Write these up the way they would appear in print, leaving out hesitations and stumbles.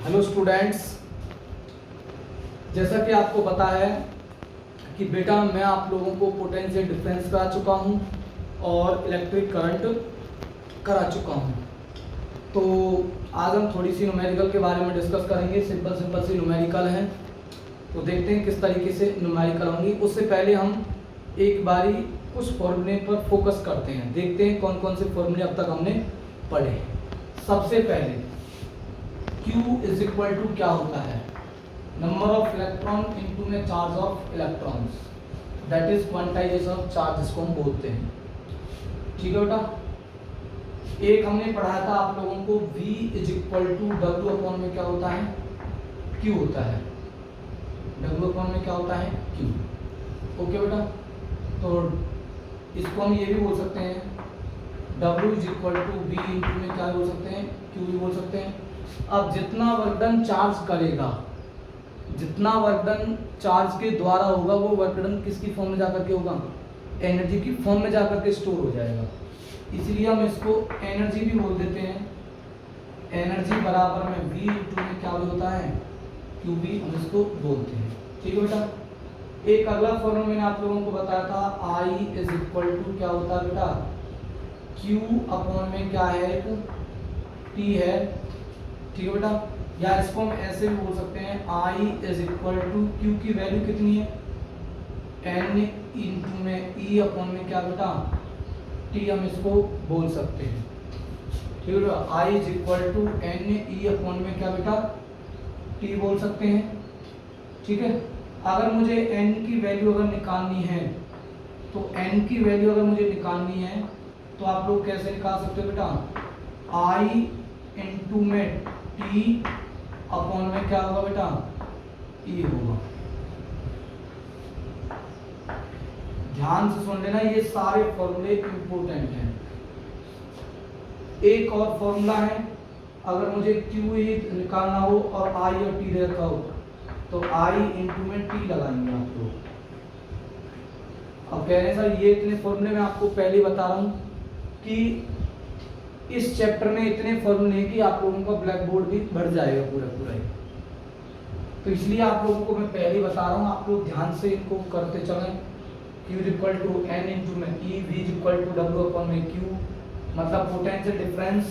Hello students, जैसा कि आपको पता है कि बेटा मैं आप लोगों को पोटेंशियल डिफरेंस करा चुका हूं और इलेक्ट्रिक करंट करा चुका हूं। तो आज हम थोड़ी सी न्यूमेरिकल के बारे में डिस्कस करेंगे। सिंपल सी न्यूमेरिकल है, तो देखते हैं किस तरीके से न्यूमेरिकल होंगी। उससे पहले हम एक बारी कुछ फॉर्मूले पर फोकस करते हैं, देखते हैं कौन कौन से फॉर्मूले अब तक हमने पढ़े। सबसे पहले Q इज इक्वल टू क्या होता है, नंबर ऑफ इलेक्ट्रॉन इनटू में charge of electrons, that is quantization of charge, इसको हम बोलते हैं। ठीक है बेटा, एक हमने पढ़ाया था आप लोगों को V is equal to W upon में क्या होता है, Q होता है। W अपॉन में क्या होता है, Q। ओके बेटा, तो इसको हम ये भी बोल सकते हैं W is equal to V into में क्या बोल सकते हैं, Q भी बोल सकते हैं। अब जितना वर्क डन चार्ज करेगा, जितना वर्क डन चार्ज के द्वारा होगा, वो वर्क डन किसकी फॉर्म में जाकर के होगा, एनर्जी की फॉर्म में जाकर के स्टोर हो जाएगा। इसलिए हम इसको एनर्जी भी बोल देते हैं। एनर्जी बराबर में V इंटू में क्या भी होता है, Q भी हम इसको बोलते हैं। ठीक है बेटा, एक अगला फॉर्मूला मैंने आप लोगों को बताया था, I इज इक्वल टू क्या होता है बेटा, Q अपॉन में क्या है, T है। ठीक है बेटा, या इसको हम ऐसे भी बोल सकते हैं, I is equal to Q की वैल्यू कितनी है, N इंटू में E अपॉन में क्या बेटा, T हम इसको बोल सकते हैं। ठीक है बेटा, I is equal to N E upon में क्या बेटा, T बोल सकते हैं। ठीक है, अगर मुझे N की वैल्यू अगर निकालनी है, तो N की वैल्यू अगर मुझे निकालनी है तो आप लोग कैसे निकाल सकते हो बेटा, I इंटू में T अपॉन में क्या होगा बेटा, E होगा। ध्यान से सुन लेना, ये सारे फॉर्मूले इंपॉर्टेंट हैं। एक और फॉर्मूला है, अगर मुझे Q ही निकालना हो और I और T दे रखा हो, तो I इंटू में T लगाएंगे आप लोग। अब कह रहे हैं सर ये इतने फॉर्मूले मैं आपको पहले बता रहा हूं कि इस चैप्टर में इतने फॉर्मूले हैं कि आप लोगों का ब्लैक बोर्ड भी भर जाएगा पूरा ही। तो इसलिए आप लोगों को मैं पहले बता रहा हूँ, आप लोग ध्यान से इनको करते चलें। Q is equal to N into में E, V is equal to W upon में Q, मतलब potential difference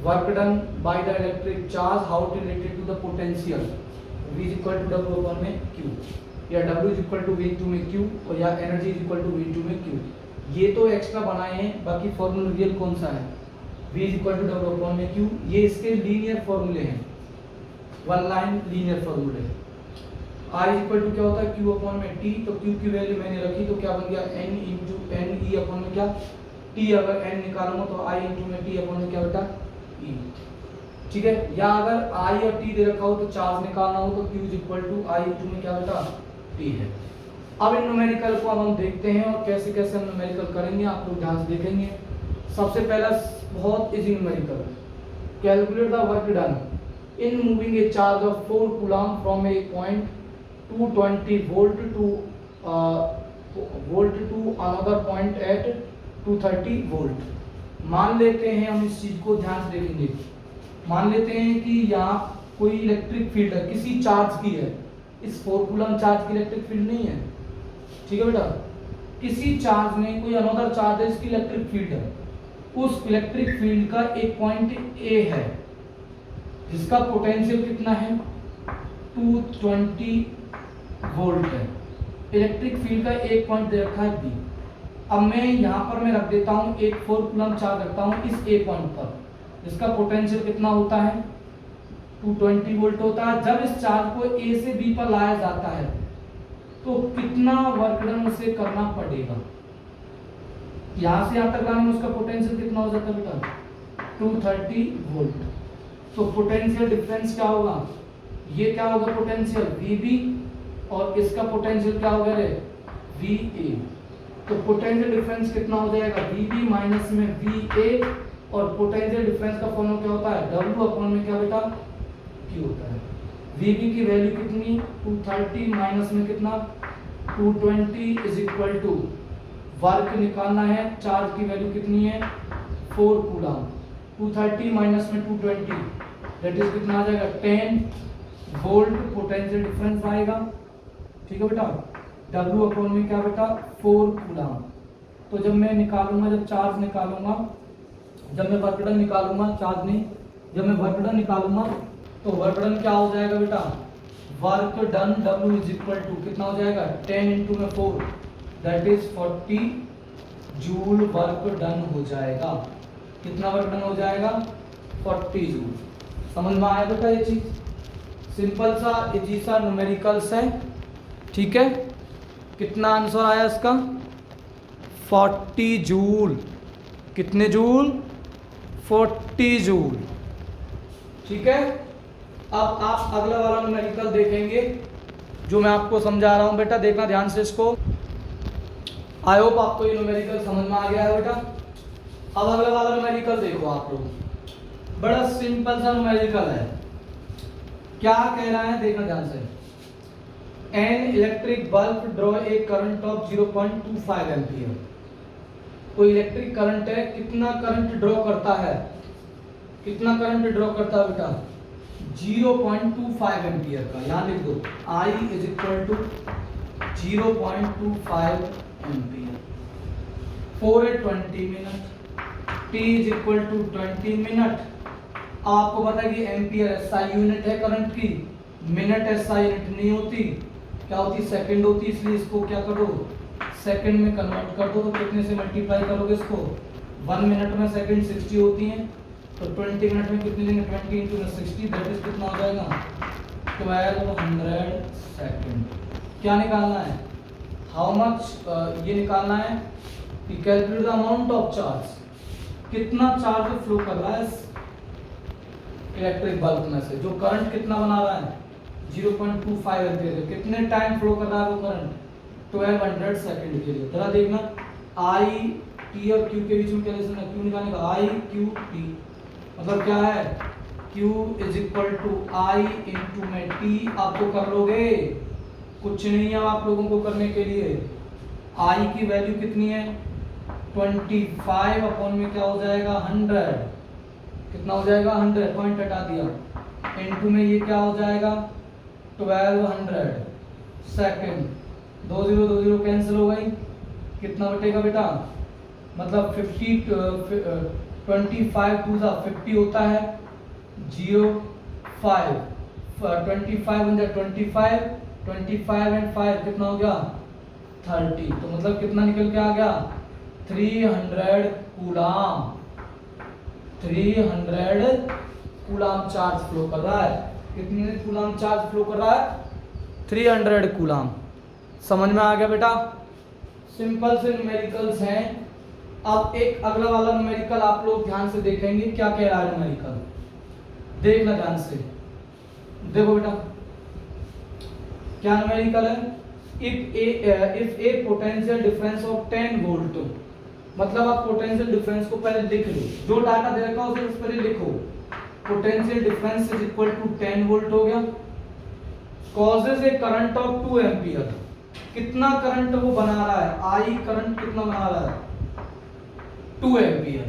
work done by the electric charge, how it related to the potential, V is equal to W upon में Q, या W is equal to V into में Q, और या energy is equal to V into में Q। ये तो extra बनाए हैं, बाकी फॉर्मूला रियल कौन सा है, V is equal to W upon में Q। ये इसके लीनियर फॉर्मूले हैं, वन लाइन लीनियर फॉर्मूले। I इज इक्वल टू क्या होता है, Q अपॉन में T, तो Q की वैल्यू मैंने रखी तो क्या बन गया, N into N E upon में क्या T, अगर N निकालूंगा तो I इंटू में T अपॉन में क्या बेटा, E। ठीक है, या अगर I और T दे रखा हो तो चार्ज निकालना हो तो Q is equal to I into में क्या बेटा, T है। अब इन न्यूमेरिकल को हम देखते हैं और कैसे कैसे हम न्यूमेरिकल करेंगे, आप लोग ध्यान से देखेंगे। सबसे पहला बहुत easy numerical, calculate the work done in moving a charge of 4 coulomb from a point 220 volt to another point at 230 volt. मान लेते हैं, हम इस चीज को ध्यान से देखेंगे, मान लेते हैं कि यहाँ कोई इलेक्ट्रिक फील्ड है, किसी चार्ज की है, इस 4 कूलम चार्ज की इलेक्ट्रिक फील्ड नहीं है। ठीक है बेटा, किसी चार्ज में कोई अनदर चार्ज है, इसकी इलेक्ट्रिक फील्ड है, उस इलेक्ट्रिक फील्ड का एक पॉइंट A है जिसका पोटेंशियल कितना है, 220 वोल्ट है। इलेक्ट्रिक फील्ड का एक पॉइंट दे रखा है B। अब मैं यहाँ पर मैं रख देता हूँ एक 4 कूलम चार्ज रखता हूँ इस A पॉइंट पर, जिसका पोटेंशियल कितना होता है, 220 वोल्ट होता है। जब इस चार्ज को A से B पर लाया जाता है तो कितना वर्क डन उसे करना पड़ेगा, यहां से यहां तक लाने में उसका पोटेंशियल कितना हो जाता है बेटा, 230 वोल्ट। तो पोटेंशियल डिफरेंस क्या होगा, ये क्या होगा पोटेंशियल VB, और इसका पोटेंशियल क्या होगा रे, VA। तो पोटेंशियल डिफरेंस कितना हो जाएगा, VB माइनस में VA, और पोटेंशियल डिफरेंस का फॉर्मूला क्या होता है, W अपॉन में क्या बेटा, Q होता है। VB की वैल्यू कितनी, 230 माइनस में कितना, 220 इज इक्वल टू, वर्क निकालना है, चार्ज की वैल्यू कितनी है, 4 कूलम, 230 माइनस में 220 दैट इज कितना आ जाएगा 10 वोल्ट पोटेंशियल डिफरेंस आएगा। ठीक है बेटा, W अपॉन में क्या बेटा 4 कूलम। तो जब मैं निकालूंगा, जब चार्ज निकालूंगा, जब मैं वर्क डन निकालूंगा, चार्ज नहीं, जब मैं वर्क डन निकालूंगा तो वर्क डन क्या हो जाएगा बेटा, work done W is equal to कितना हो जाएगा 10 इंटू में 4 that is 40 joule work done हो जाएगा। कितना वर्क डन हो जाएगा 40 जूल। समझ में आया बेटा ये चीज, सिंपल सा इजी सा न्यूमेरिकल्स है। ठीक है, कितना आंसर आया इसका 40 जूल। कितने जूल 40 जूल। ठीक है, अब आप अगला वाला न्यूमेरिकल देखेंगे जो मैं आपको समझा रहा हूं बेटा, देखना ध्यान से इसको। आई होप आपको ये न्यूमेरिकल समझ में आ गया है बेटा। अब अगला वाला न्यूमेरिकल देखो आप लोग, बड़ा सिंपल सा न्यूमेरिकल है। क्या कह रहा है देखना ध्यान से, an electric bulb draw a current of 0.25 ampere. कोई इलेक्ट्रिक करंट है, कितना करंट ड्रॉ करता है, कितना करंट ड्रॉ करता है बेटा 0.25 एम्पियर का। यहां लिख दो I is equal to 0.25 ampere for a 20 minute, T is equal to 20 minute. आपको पता है कि एम्पियर SI यूनिट है करंट की, मिनट SI यूनिट नहीं होती, क्या होती सेकंड होती, इसलिए इसको क्या करो सेकंड में कन्वर्ट कर दो। तो कितने से मल्टीप्लाई करोगे इसको, 1 मिनट में सेकंड 60 होती हैं, तो 20 मिनट में कितने लेंगे 20 इंटू 60 दैट इज कितना हो जाएगा 1200 सेकंड। क्या निकालना है, हाउ मच ये निकालना है कि calculate the amount of charge, कितना चार्ज फ्लो कर रहा है इलेक्ट्रिक बल्ब में से, जो करंट कितना बना रहा है 0.25 एम्पियर, कितने टाइम फ्लो कर रहा है वो करंट 1200 सेकंड के लिए। जरा देखना I T और Q के बीच में क्या रिलेशन है, Q निकालने का I Q T मतलब क्या है Q is equal to I into में T। आप तो कर लोगे, कुछ नहीं है आप लोगों को करने के लिए। I की वैल्यू कितनी है 25 अपॉन में क्या हो जाएगा 100, कितना हो जाएगा 100, पॉइंट हटा दिया, इंटू में ये क्या हो जाएगा 1200 सेकंड। 2 0 कैंसिल हो गई, कितना बटेगा बेटा, मतलब 50 25 टू 50 होता है 05 25 बन जाए 25 एंड 5 कितना हो गया 30। तो मतलब कितना निकल के आ गया 300 कूलम, 300 कूलम चार्ज फ्लो कर रहा है। कितने कूलम चार्ज फ्लो कर रहा है 300 कूलम। समझ में आ गया बेटा, सिंपल से न्यूमेरिकल्स हैं। अब एक अगला वाला न्यूमेरिकल आप लोग ध्यान से देखेंगे, क्या कह रहा है न्यूमेरिकल, देखना ध्यान से। देखो बेटा क्या न्यूमेरिकल है, if A potential difference of 10 volt, मतलब आप पोटेंशियल डिफरेंस को पहले लिख लो, जो डाटा दे रखा है उसे पहले लिखो। Potential difference is equal to 10 volt हो गया, causes a current of 2 ampere. कितना करंट वो बना रहा है, आई करंट कितना बना रहा है 2 एम्पियर,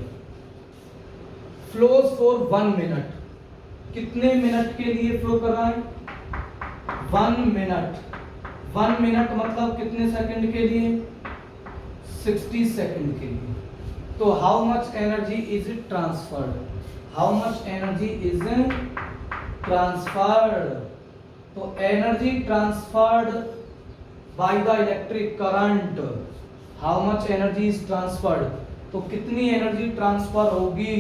फ्लोज फॉर 1 मिनट, कितने मिनट के लिए फ्लो कर रहा है 1 मिनट। 1 मिनट मतलब कितने सेकंड के लिए 60 सेकंड के लिए। तो how much energy is it transferred, how much energy is transferred, तो energy transferred by the electric current, how much energy is transferred, तो कितनी एनर्जी ट्रांसफर होगी।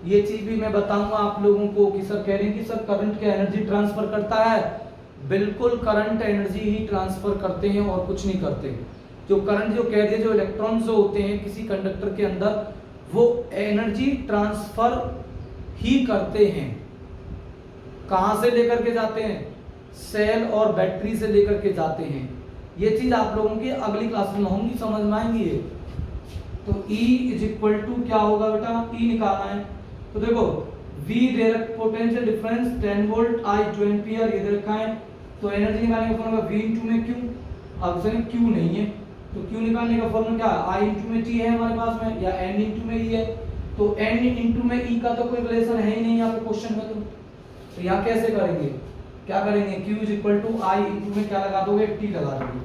ये चीज भी मैं बताऊंगा आप लोगों को कि सर कह रहे हैं कि सर करंट क्या एनर्जी ट्रांसफर करता है, बिल्कुल करंट एनर्जी ही ट्रांसफर करते हैं और कुछ नहीं करते। जो करंट जो कह रहे हैं, जो इलेक्ट्रॉन्स जो होते हैं किसी कंडक्टर के अंदर, वो एनर्जी ट्रांसफर ही करते हैं। कहां से लेकर के जाते हैं, सेल और बैटरी से लेकर के जाते हैं। ये चीज आप लोगों की अगली क्लास में होंगी, समझ में आएंगी ये। तो E इज इक्वल टू क्या होगा बेटा, E निकालना है। तो देखो V दे रखा, potential difference 10 volt, I 2 ampere ये दे रखा है। तो एनर्जी निकालने का फॉर्मूला V इंटू में Q, अब से Q नहीं है तो Q निकालने का फॉर्मूला क्या है, I इंटू में T है हमारे पास में, या N इंटू में E है। तो N इंटू में E का तो कोई रिलेशन है ही नहीं यहाँ पे क्वेश्चन में, तो यहाँ कैसे करेंगे, क्या करेंगे, Q is equal to I into में क्या लगा दोगे, T लगा दोगे।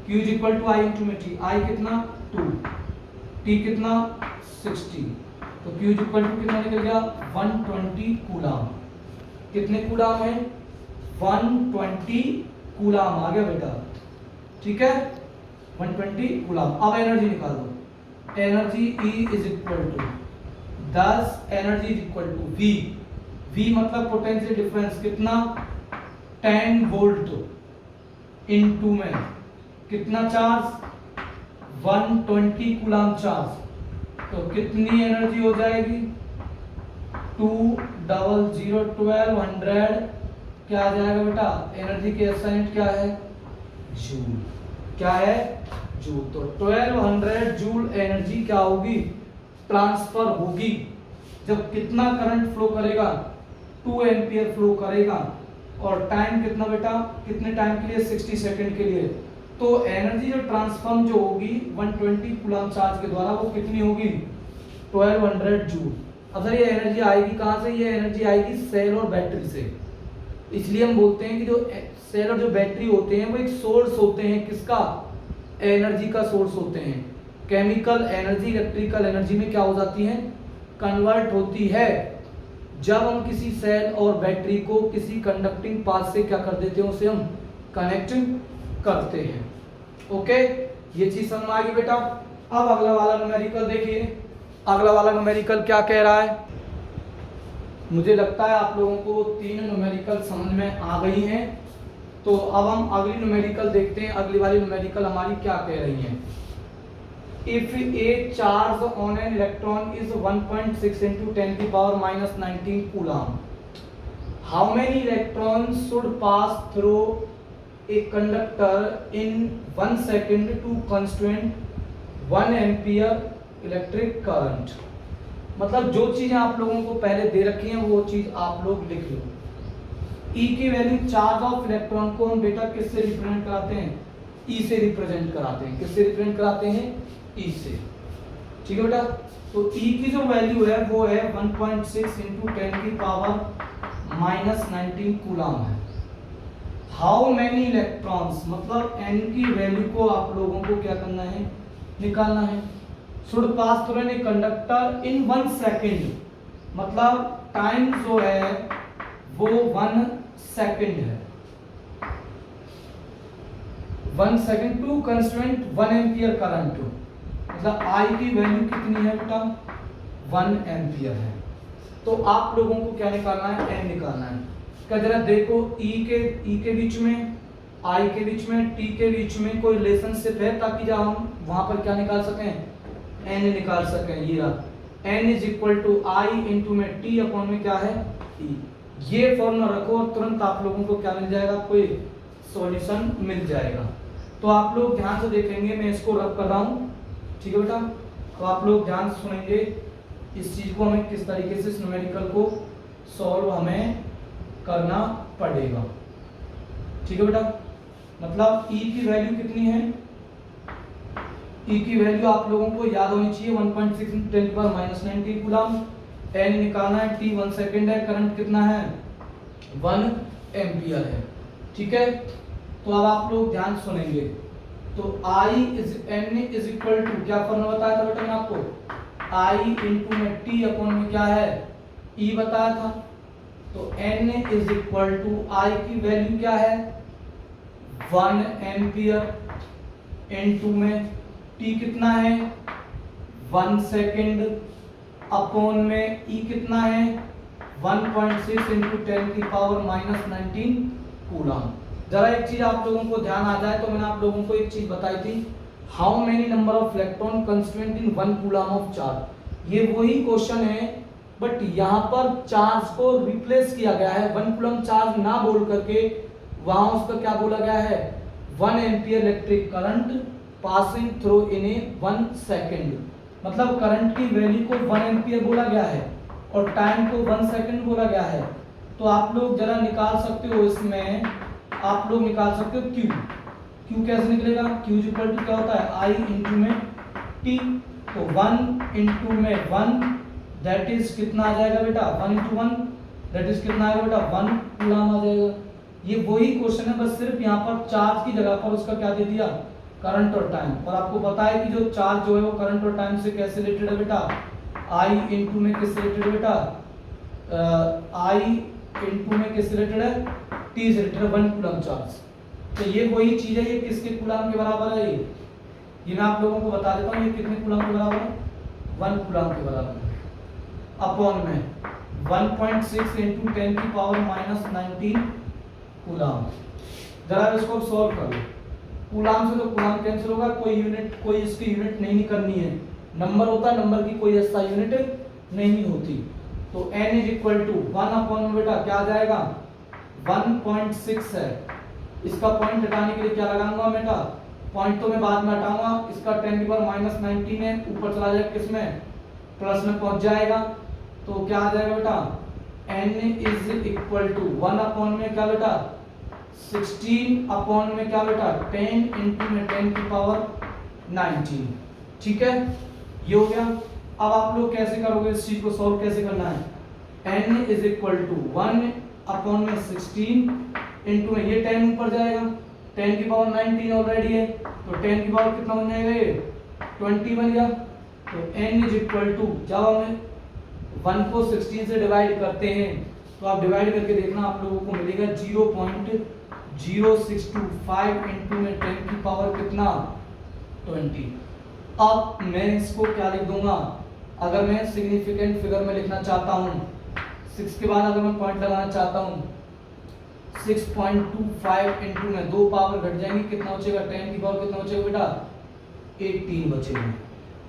Q is equal to I into में T, आई कितना 2, T कितना 60, तो Q इज इक्वल टू कितना निकल गया 120 कूलम। कितने कूलम है, 120 कूलम आ गया बेटा, ठीक है 120 कूलम। अब एनर्जी निकाल दो, energy E is equal to 10, energy is equal to V, V मतलब पोटेंशियल डिफरेंस कितना 10 वोल्ट इनटू में कितना चार्ज 120 कूलम चार्ज, तो कितनी एनर्जी हो जाएगी 200 क्या आ जाएगा बेटा, एनर्जी के एसआई क्या है जूल, क्या है जूल। तो 1200 जूल एनर्जी क्या होगी, ट्रांसफर होगी। जब कितना करंट फ्लो करेगा 2 एम्पियर फ्लो करेगा, और टाइम कितना बेटा, कितने टाइम के लिए 60 सेकंड के लिए। तो एनर्जी जो ट्रांसफॉर्म जो होगी 120 कूलम चार्ज के द्वारा वो कितनी होगी 1200 जूल। अब सर ये एनर्जी आएगी कहाँ से, ये एनर्जी आएगी सेल और बैटरी से। इसलिए हम बोलते हैं कि जो सेल और जो बैटरी होते हैं वो एक सोर्स होते हैं, किसका, एनर्जी का सोर्स होते हैं। केमिकल एनर्जी इलेक्ट्रिकल एनर्जी में क्या हो जाती है, कन्वर्ट होती है जब हम किसी सेल और बैटरी को किसी कंडक्टिंग पाथ से क्या कर देते हैं, उसे हम कनेक्ट करते हैं। ओके, ये चीज समझ में आ गई बेटा। अब अगला वाला न्यूमेरिकल देखिए, अगला वाला न्यूमेरिकल क्या कह रहा है। मुझे लगता है आप लोगों को 3 न्यूमेरिकल समझ में आ गई हैं। तो अब हम अगली न्यूमेरिकल देखते हैं, अगली वाली न्यूमेरिकल हमारी क्या कह रही है। If a charge on an electron is 1.6 into 10 to the power minus 19 coulomb, how many electrons should pass through a conductor in 1 second to constitute 1 ampere electric current? मतलब जो चीजें आप लोगों को पहले दे रखी हैं वो चीज आप लोग लिख लो। E की वैल्यू, चार्ज ऑफ इलेक्ट्रॉन को हम बेटा किससे रिप्रेजेंट कराते हैं, E से रिप्रेजेंट कराते हैं। किससे रिप्रेजेंट कराते हैं, E से, ठीक है बेटा। तो E की जो वैल्यू है वो है 1.6 इंटू 10 की पावर माइनस 19 कूलम है। हाउ मैनी इलेक्ट्रॉन्स, मतलब N की वैल्यू को आप लोगों को क्या करना है, निकालना है। Should pass through a conductor in 1 second, मतलब टाइम जो है वो 1 सेकेंड है। 1 second to constant 1 ampere current, मतलब I की वैल्यू कितनी है बेटा 1 एम्पियर है। तो आप लोगों को क्या निकालना है, N निकालना है। क्या जरा देखो E के बीच में, I के बीच में, T के बीच में कोई रिलेशनशिप है, ताकि जब हम वहां पर क्या निकाल सकें, N निकाल सकें। ये रहा N is equal to I into में T अपॉन में क्या है E। ये फॉर्मूला रखो और तुरंत आप लोगों को क्या मिल जाएगा, कोई सॉल्यूशन मिल जाएगा। तो आप लोग ध्यान से देखेंगे, मैं इसको रब कर रहा हूँ, ठीक है बेटा। तो आप लोग ध्यान से सुनेंगे इस चीज को, हमें किस तरीके से इस न्यूमेरिकल को सॉल्व हमें करना पड़ेगा, ठीक है बेटा। मतलब E की वैल्यू कितनी है, E की वैल्यू आप लोगों को याद होनी चाहिए 1.6 × 10⁻⁻⁹ कूलम। N निकालना है, T 1 सेकेंड है, करंट कितना है 1 एम्पियर है, ठीक है। तो अब आप लोग ध्यान सुनेंगे। तो N इज इक्वल टू, क्या फॉर्मूला बताया था बेटा मैंने आपको, I इंटू में T अपॉन में क्या है E बताया था। तो N is equal to I की वैल्यू क्या है 1 एम्पियर इंटू में T कितना है 1 सेकेंड अपॉन में E कितना है 1.6 इंटू 10 की पावर माइनस 19 कूलम। जरा एक चीज आप लोगों को ध्यान आ जाए, तो मैंने आप लोगों को एक चीज बताई थी, how many number of electron constituent in 1 coulomb of charge. ये वही क्वेश्चन है, बट यहाँ पर चार्ज को रिप्लेस किया गया है। 1 कूलम चार्ज ना बोल करके वहां उसका क्या बोला गया है 1 ampere electric current passing through in a 1 second. मतलब करंट की वैल्यू को 1 एम्पियर बोला गया है और टाइम को 1 सेकेंड बोला गया है। तो आप लोग जरा निकाल सकते हो, इसमें आप लोग निकाल सकते हो Q कैसे निकलेगा, Q इक्वल टू क्या होता है I इंटू में T। तो 1 इंटू में 1 दैट इज कितना आ जाएगा बेटा 1 इंटू 1 दैट इज कितना आएगा बेटा 1 कूलम आ जाएगा। ये वही क्वेश्चन है, बस सिर्फ यहाँ पर चार्ज की जगह पर उसका क्या दे दिया, करंट और टाइम। और आपको पता है कि जो चार्ज जो है वो करंट और टाइम से कैसे रिलेटेड है बेटा, आई इंटू में किससे रिलेटेड है बेटा, आई इंटू में किससे रिलेटेड है, टी से रिलेटेड है, 1 कूलम चार्ज। तो ये वही चीज है, ये किसके कूलम के बराबर है, ये मैं आप लोगों को बता देता हूँ, ये कितने कूलम के बराबर है, 1 कूलम के बराबर है। अपॉन में 1.6 इंटू 10 की पावर माइनस 19 कूलम। जरा इसको सॉल्व कर लो, कूलम से तो कूलम कैंसिल होगा, कोई यूनिट, कोई इसकी यूनिट नहीं करनी है, नंबर होता है, नंबर की कोई ऐसा यूनिट नहीं होती। तो n is equal to 1 upon में बेटा क्या आ जाएगा 1.6 है। इसका पॉइंट हटाने के लिए क्या लगाऊंगा बेटा, पॉइंट तो मैं बाद में हटाऊंगा, इसका 10 की पावर माइनस 19 है, ऊपर चला जाएगा किसमें, प्लस में पहुंच जाएगा। तो क्या आ जाएगा बेटा n is equal to 1 upon में क्या बेटा 16 अपॉन में क्या बेटा 10 इंटू में 10 की पावर 19। ठीक है, ये हो गया। अब आप लोग कैसे करोगे इस चीज को सॉल्व कैसे करना है, n is equal to 1 upon में 16 इंटू में ये 10 ऊपर जाएगा, 10 की पावर 19 ऑलरेडी है, तो 10 की पावर कितना बन जाएगा, ये 20 बन गया। तो n इज इक्वल टू, जब हमें 1 को 16 से डिवाइड करते हैं तो आप डिवाइड करके देखना, आप लोगों को मिलेगा 0.0625 इंटू में 10 की पावर कितना 20। अब मैं इसको क्या लिख दूंगा, अगर मैं सिग्निफिकेंट फिगर में लिखना चाहता हूँ, 6 के बाद अगर मैं पॉइंट लगाना चाहता हूँ 6.25 इंटू में 2 पावर घट जाएंगी, कितना बचेगा 10 की पावर कितना बचेगा बेटा 18 बचेगा।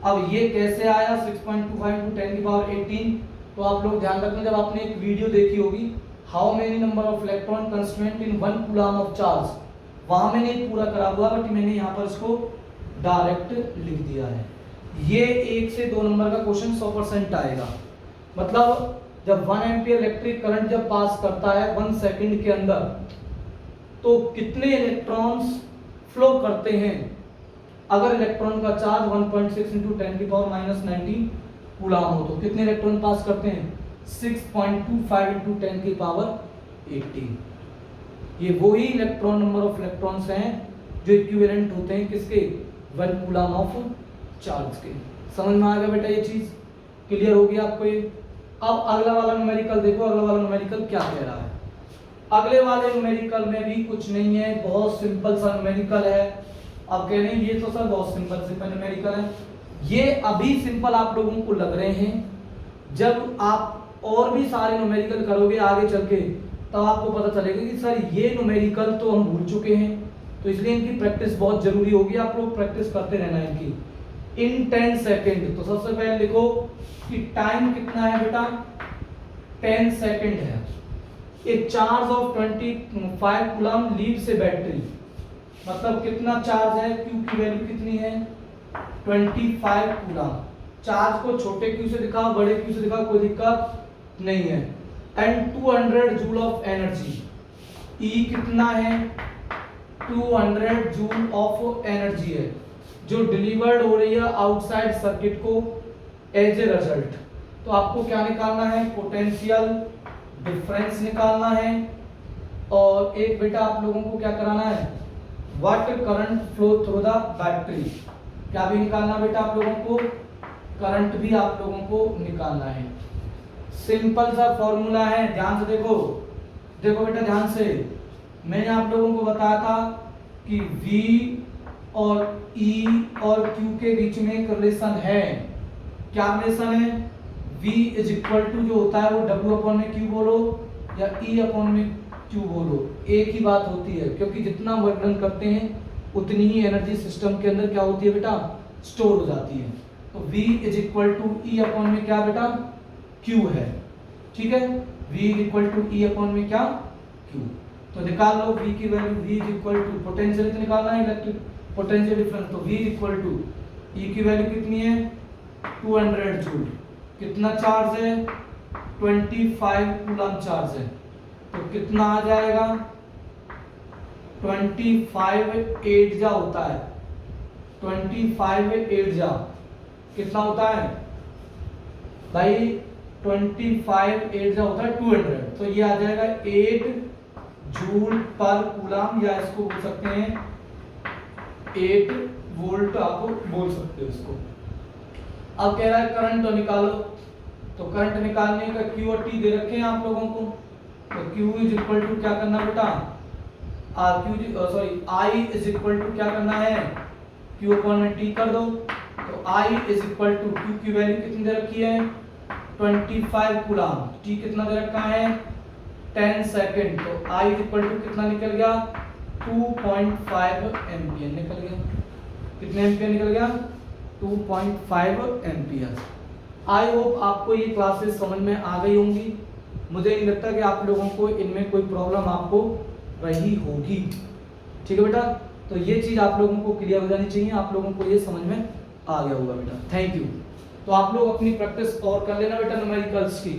अब ये कैसे आया 6.25 इंटू 10 की पावर 18, तो आप लोग ध्यान रखना, जब आपने एक वीडियो देखी होगी how many number of electron constraint in 1 coulomb of charge, वहां मैंने पूरा करा हुआ, बट मैंने यहाँ पर इसको डायरेक्ट लिख दिया है। ये 1 से 2 नंबर का क्वेश्चन 100% आएगा। मतलब जब 1 एम्पियर इलेक्ट्रिक करंट जब पास करता है 1 सेकंड के अंदर, तो कितने इलेक्ट्रॉन्स फ्लो करते हैं। अगर इलेक्ट्रॉन का चार्ज 1.6 इंटू 10 की पावर माइनस 19 कूलम हो तो कितने इलेक्ट्रॉन पास करते हैं 6.25 इंटू 10 की पावर 18। ये वही इलेक्ट्रॉन नंबर ऑफ इलेक्ट्रॉन्स हैं जो इक्विवेलेंट होते हैं किसके 1 कूलम ऑफ चार्ज के। समझ में आ गया बेटा, ये चीज क्लियर होगी आपको ये। अब अगला वाला न्यूमेरिकल देखो, अगला वाला न्यूमेरिकल क्या कह रहा है। अगले वाले न्यूमेरिकल में भी कुछ नहीं है, बहुत सिंपल सा न्यूमेरिकल है। अब कह रहे हैं ये तो सर बहुत सिंपल न्यूमेरिकल है, ये अभी सिंपल आप लोगों को लग रहे हैं, जब आप और भी सारे न्यूमेरिकल करोगे आगे चल के तब आपको पता चलेगा कि सर ये न्यूमेरिकल तो हम भूल चुके हैं। तो इसलिए इनकी प्रैक्टिस बहुत जरूरी होगी, आप लोग प्रैक्टिस करते रहना इनकी। इन 10 सेकेंड, तो सबसे पहले लिखो कि टाइम कितना है बेटा 10 सेकेंड है। एक charge of 25 coulomb leaves A battery, मतलब कितना चार्ज है, क्यू की वैल्यू कितनी है 25 कूलम। चार्ज को छोटे क्यू से दिखाओ बड़े क्यू से दिखाओ कोई दिक्कत नहीं है। एंड 200 जूल ऑफ एनर्जी, ई कितना है 200 जूल ऑफ एनर्जी है जो डिलीवर्ड हो रही है आउटसाइड सर्किट को एज ए रिजल्ट। तो आपको क्या निकालना है, पोटेंशियल डिफरेंस निकालना है, और एक बेटा आप लोगों को क्या कराना है, what current flow through the battery, क्या भी निकालना बेटा आप लोगों को, करंट भी आप लोगों को निकालना है। सिंपल सा फॉर्मूला है, ध्यान से देखो, देखो बेटा ध्यान से, मैंने आप लोगों को बताया था कि V और E और Q के बीच में एक रिलेशन है। क्या रिलेशन है, V इज इक्वल टू जो होता है वो W अपॉन में Q बोलो या E अपॉन में Q बोलो, एक ही बात होती है, क्योंकि जितना वर्क डन करते हैं उतनी ही एनर्जी सिस्टम के अंदर क्या होती है बेटा, स्टोर हो जाती है। तो V is equal to E upon में क्या बेटा Q है, ठीक है, V is equal to E upon में क्या Q। तो निकाल लो V की value, V is equal to potential तो निकालना है इलेक्ट्रिक पोटेंशियल डिफरेंस, तो V is equal to E की वैल्यू कितनी है 200 जूल, कितना चार्ज है 25 कूलम चार्ज है, तो कितना आ जाएगा 25 8 जा होता है, 25 8 जा कितना होता है भाई 25 8 जो होता है 200, तो ये आ जाएगा 8 जूल पर कूलम, या इसको बोल सकते हैं 8 वोल्ट, आप बोल सकते हो इसको। अब कह रहा है करंट तो निकालो, तो करंट निकालने का Q और T दे रखे हैं आप लोगों को, तो Q इज इक्वल टू क्या करना बेटा, I इज इक्वल टू क्या करना है, Q अपॉन में T कर दो, तो I is equal to Q की वैल्यू कितनी दे रखी है 25 कूलम, T कितना दे रखा है 10 सेकंड, तो I इज इक्वल टू कितना निकल गया 2.5 एम्पियर निकल गया, कितने एम्पियर निकल गया 2.5 एम्पियर। आई होप आपको ये क्लासेस समझ में आ गई होंगी, मुझे नहीं लगता कि आप लोगों को इनमें कोई प्रॉब्लम आपको रही होगी, ठीक है बेटा। तो ये चीज़ आप लोगों को क्लियर हो जानी चाहिए, आप लोगों को ये समझ में आ गया होगा बेटा, थैंक यू। तो आप लोग अपनी प्रैक्टिस और कर लेना बेटा न्यूमेरिकल्स की।